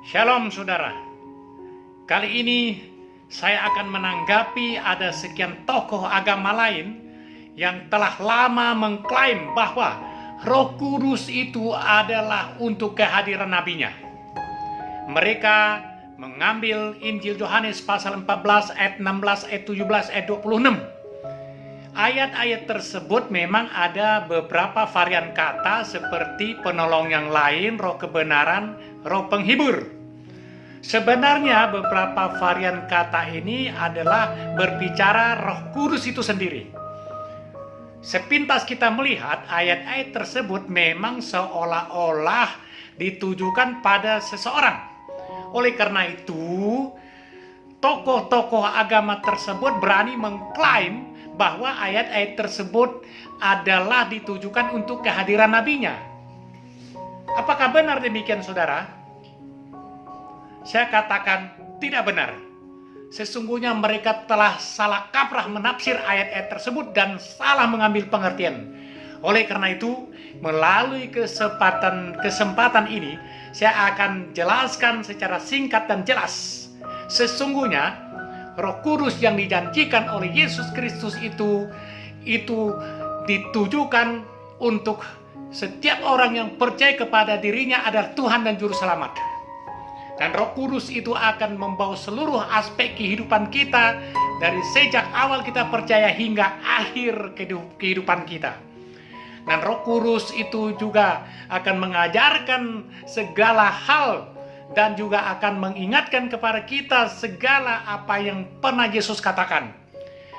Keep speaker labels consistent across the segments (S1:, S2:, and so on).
S1: Shalom saudara. Kali ini saya akan menanggapi ada sekian tokoh agama lain yang telah lama mengklaim bahwa Roh Kudus itu adalah untuk kehadiran nabinya. Mereka mengambil Injil Yohanes pasal 14 ayat 16, ayat 17, ayat 26. Ayat-ayat tersebut memang ada beberapa varian kata seperti penolong yang lain, roh kebenaran, roh penghibur. Sebenarnya beberapa varian kata ini adalah berbicara Roh Kudus itu sendiri. Sepintas kita melihat ayat-ayat tersebut memang seolah-olah ditujukan pada seseorang. Oleh karena itu, tokoh-tokoh agama tersebut berani mengklaim bahwa ayat-ayat tersebut adalah ditujukan untuk kehadiran nabinya. Apakah benar demikian, saudara? Saya katakan tidak benar. Sesungguhnya mereka telah salah kaprah menafsir ayat-ayat tersebut dan salah mengambil pengertian. Oleh karena itu, melalui kesempatan ini, saya akan jelaskan secara singkat dan jelas. Sesungguhnya Roh Kudus yang dijanjikan oleh Yesus Kristus itu ditujukan untuk setiap orang yang percaya kepada dirinya adalah Tuhan dan Juru Selamat. Dan Roh Kudus itu akan membawa seluruh aspek kehidupan kita dari sejak awal kita percaya hingga akhir kehidupan kita. Dan Roh Kudus itu juga akan mengajarkan segala hal dan juga akan mengingatkan kepada kita segala apa yang pernah Yesus katakan.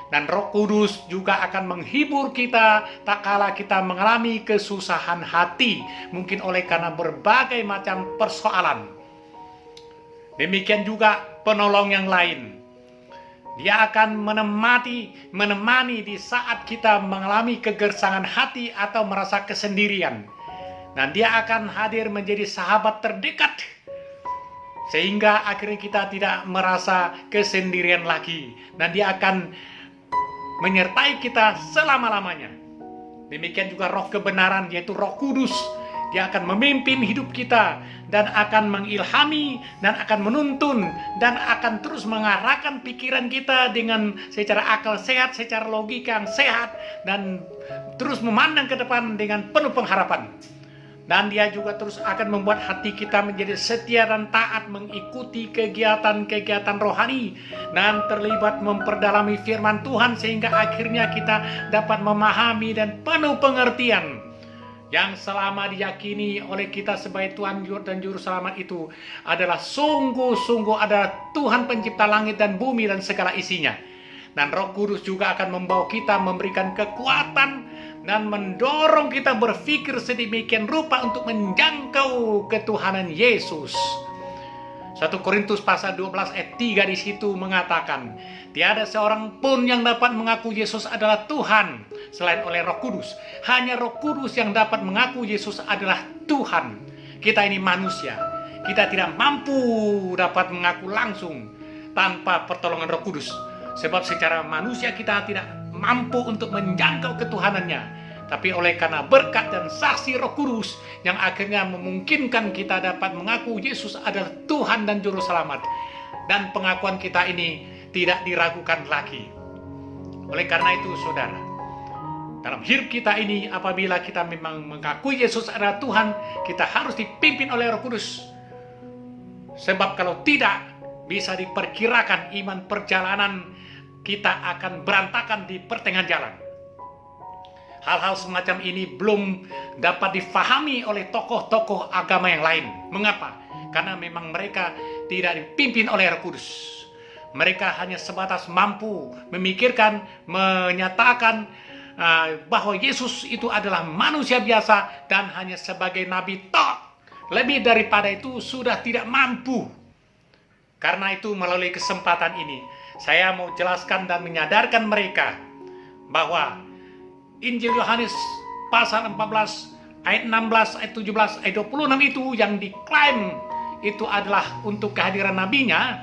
S1: Dan Roh Kudus juga akan menghibur kita tak kala kita mengalami kesusahan hati, mungkin oleh karena berbagai macam persoalan. Demikian juga penolong yang lain. Dia akan menemani di saat kita mengalami kegersangan hati atau merasa kesendirian. Dan dia akan hadir menjadi sahabat terdekat, sehingga akhirnya kita tidak merasa kesendirian lagi. Dan dia akan menyertai kita selama-lamanya. Demikian juga roh kebenaran, yaitu Roh Kudus. Dia akan memimpin hidup kita dan akan mengilhami dan akan menuntun dan akan terus mengarahkan pikiran kita dengan secara akal sehat, secara logika yang sehat, dan terus memandang ke depan dengan penuh pengharapan. Dan dia juga terus akan membuat hati kita menjadi setia dan taat mengikuti kegiatan-kegiatan rohani dan terlibat memperdalami firman Tuhan sehingga akhirnya kita dapat memahami dan penuh pengertian yang selama diyakini oleh kita sebagai Tuhan dan Juru Selamat itu adalah sungguh-sungguh adalah Tuhan pencipta langit dan bumi dan segala isinya. Dan Roh Kudus juga akan membawa kita, memberikan kekuatan dan mendorong kita berpikir sedemikian rupa untuk menjangkau ketuhanan Yesus. 1 Korintus pasal 12 ayat 3 di situ mengatakan, tiada seorang pun yang dapat mengaku Yesus adalah Tuhan selain oleh Roh Kudus. Hanya Roh Kudus yang dapat mengaku Yesus adalah Tuhan. Kita ini manusia. Kita tidak mampu dapat mengaku langsung tanpa pertolongan Roh Kudus. Sebab secara manusia kita tidak mampu untuk menjangkau ketuhanannya. Tapi oleh karena berkat dan saksi Roh Kudus yang akhirnya memungkinkan kita dapat mengaku Yesus adalah Tuhan dan Juru Selamat. Dan pengakuan kita ini tidak diragukan lagi. Oleh karena itu saudara, dalam hidup kita ini apabila kita memang mengakui Yesus adalah Tuhan, kita harus dipimpin oleh Roh Kudus. Sebab kalau tidak, bisa diperkirakan iman perjalanan kita akan berantakan di pertengahan jalan. Hal-hal semacam ini belum dapat difahami oleh tokoh-tokoh agama yang lain. Mengapa? Karena memang mereka tidak dipimpin oleh Roh Kudus. Mereka hanya sebatas mampu memikirkan, menyatakan bahwa Yesus itu adalah manusia biasa dan hanya sebagai nabi tok. Lebih daripada itu sudah tidak mampu. Karena itu melalui kesempatan ini saya mau jelaskan dan menyadarkan mereka bahwa Injil Yohanes pasal 14 ayat 16, ayat 17, ayat 26 itu yang diklaim itu adalah untuk kehadiran nabinya.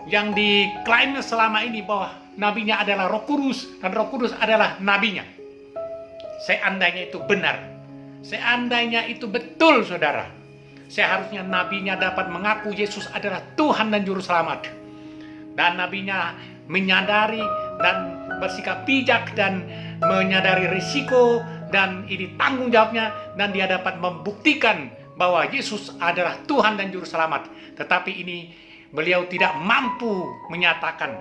S1: Yang diklaimnya selama ini bahwa nabinya adalah Roh Kudus dan Roh Kudus adalah nabinya. Seandainya itu benar, seandainya itu betul saudara, seharusnya nabinya dapat mengaku Yesus adalah Tuhan dan Juru Selamat. Dan nabinya menyadari dan bersikap bijak dan menyadari risiko dan ini tanggung jawabnya, dan dia dapat membuktikan bahwa Yesus adalah Tuhan dan Juru Selamat. Tetapi ini beliau tidak mampu menyatakan.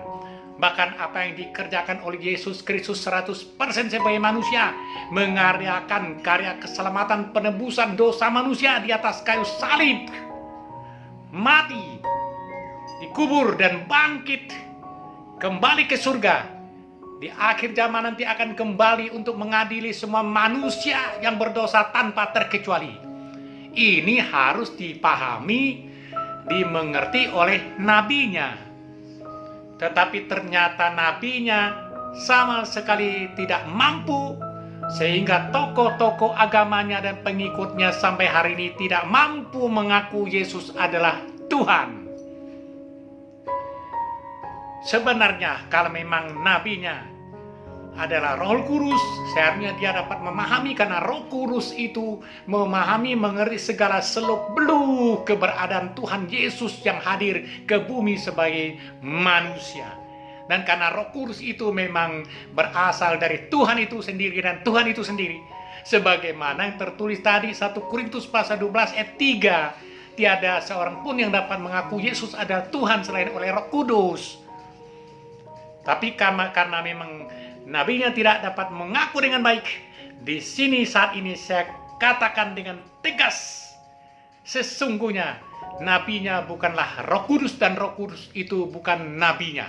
S1: Bahkan apa yang dikerjakan oleh Yesus Kristus 100% sebagai manusia, mengaryakan karya keselamatan penebusan dosa manusia di atas kayu salib, mati, dikubur dan bangkit kembali ke surga. Di akhir zaman nanti akan kembali untuk mengadili semua manusia yang berdosa tanpa terkecuali. Ini harus dipahami, dimengerti oleh nabinya. Tetapi ternyata nabinya sama sekali tidak mampu, sehingga tokoh-tokoh agamanya dan pengikutnya sampai hari ini tidak mampu mengaku Yesus adalah Tuhan. Sebenarnya kalau memang nabinya adalah Roh Kudus, seharusnya dia dapat memahami, karena Roh Kudus itu memahami, mengerti segala seluk-beluk keberadaan Tuhan Yesus yang hadir ke bumi sebagai manusia. Dan karena Roh Kudus itu memang berasal dari Tuhan itu sendiri dan Tuhan itu sendiri, sebagaimana yang tertulis tadi 1 Korintus pasal 12 ayat 3, tiada seorang pun yang dapat mengaku Yesus adalah Tuhan selain oleh Roh Kudus. Tapi karena memang nabinya tidak dapat mengaku dengan baik, di sini saat ini saya katakan dengan tegas, sesungguhnya nabinya bukanlah Roh Kudus dan Roh Kudus itu bukan nabinya.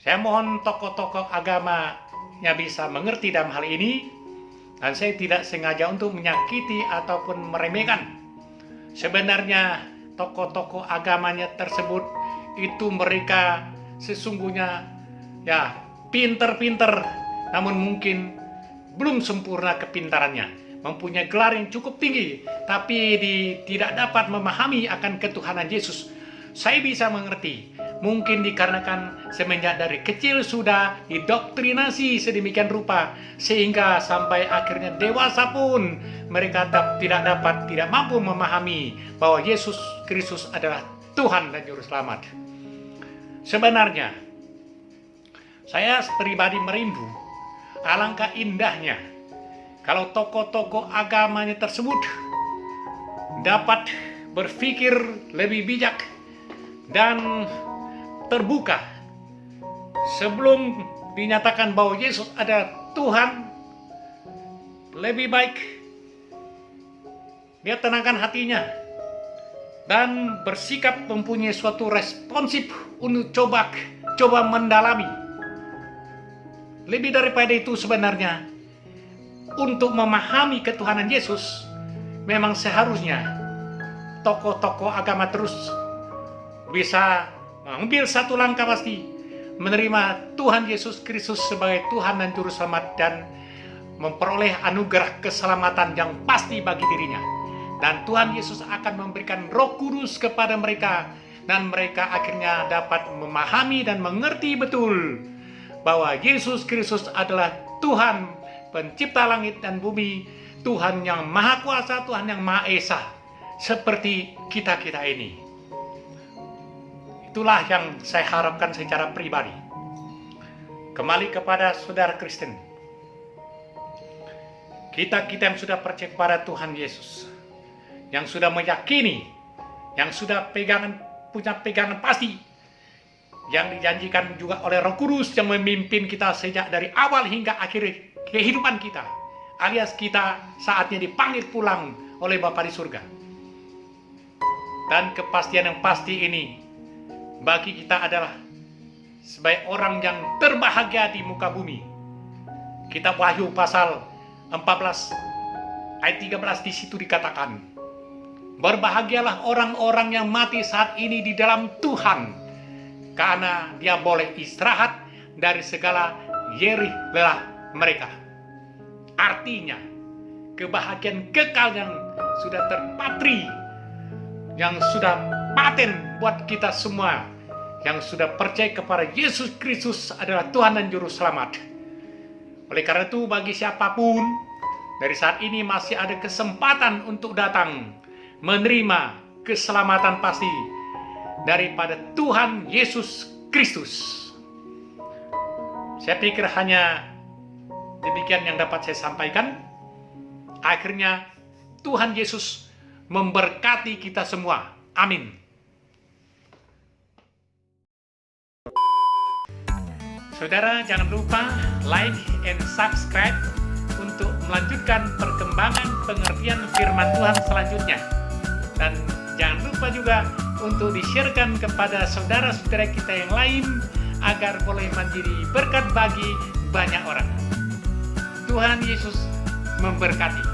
S1: Saya mohon tokoh-tokoh agama yang bisa mengerti dalam hal ini, dan saya tidak sengaja untuk menyakiti ataupun meremehkan. Sebenarnya tokoh-tokoh agamanya tersebut itu mereka sesungguhnya ya pinter-pinter, namun mungkin belum sempurna kepintarannya, mempunyai gelar yang cukup tinggi, tapi tidak dapat memahami akan ketuhanan Yesus. Saya bisa mengerti, mungkin dikarenakan semenjak dari kecil sudah didoktrinasi sedemikian rupa, sehingga sampai akhirnya dewasa pun mereka tidak mampu memahami bahwa Yesus Kristus adalah Tuhan dan Juru Selamat. Sebenarnya saya pribadi merindu, alangkah indahnya kalau tokoh-tokoh agamanya tersebut dapat berpikir lebih bijak dan terbuka sebelum dinyatakan bahwa Yesus adalah Tuhan. Lebih baik dia tenangkan hatinya dan bersikap mempunyai suatu responsif untuk coba mendalami. Lebih daripada itu sebenarnya, untuk memahami ketuhanan Yesus, memang seharusnya tokoh-tokoh agama terus bisa mengambil satu langkah pasti, menerima Tuhan Yesus Kristus sebagai Tuhan dan Juru Selamat, dan memperoleh anugerah keselamatan yang pasti bagi dirinya. Dan Tuhan Yesus akan memberikan Roh Kudus kepada mereka, dan mereka akhirnya dapat memahami dan mengerti betul bahwa Yesus Kristus adalah Tuhan, pencipta langit dan bumi, Tuhan yang Maha Kuasa, Tuhan yang Maha Esa, seperti kita-kita ini. Itulah yang saya harapkan secara pribadi. Kembali kepada saudara Kristen, kita-kita yang sudah percaya kepada Tuhan Yesus, yang sudah meyakini, yang sudah punya pegangan pasti, yang dijanjikan juga oleh Roh Kudus yang memimpin kita sejak dari awal hingga akhir kehidupan kita, alias kita saatnya dipanggil pulang oleh Bapa di surga. Dan kepastian yang pasti ini bagi kita adalah sebagai orang yang terbahagia di muka bumi. Kitab Wahyu pasal 14 ayat 13 di situ dikatakan, berbahagialah orang-orang yang mati saat ini di dalam Tuhan, karena dia boleh istirahat dari segala nyeri lelah mereka. Artinya, kebahagiaan kekal yang sudah terpatri, yang sudah paten buat kita semua, yang sudah percaya kepada Yesus Kristus adalah Tuhan dan Juru Selamat. Oleh karena itu, bagi siapapun Dari saat ini masih ada kesempatan untuk datang menerima keselamatan pasti daripada Tuhan Yesus Kristus. Saya pikir hanya demikian yang dapat saya sampaikan. Akhirnya Tuhan Yesus memberkati kita semua. Amin. Saudara, jangan lupa like and subscribe untuk melanjutkan perkembangan pengertian firman Tuhan selanjutnya. Dan jangan lupa juga untuk di-sharekan kepada saudara-saudara kita yang lain agar boleh menjadi berkat bagi banyak orang. Tuhan Yesus memberkati.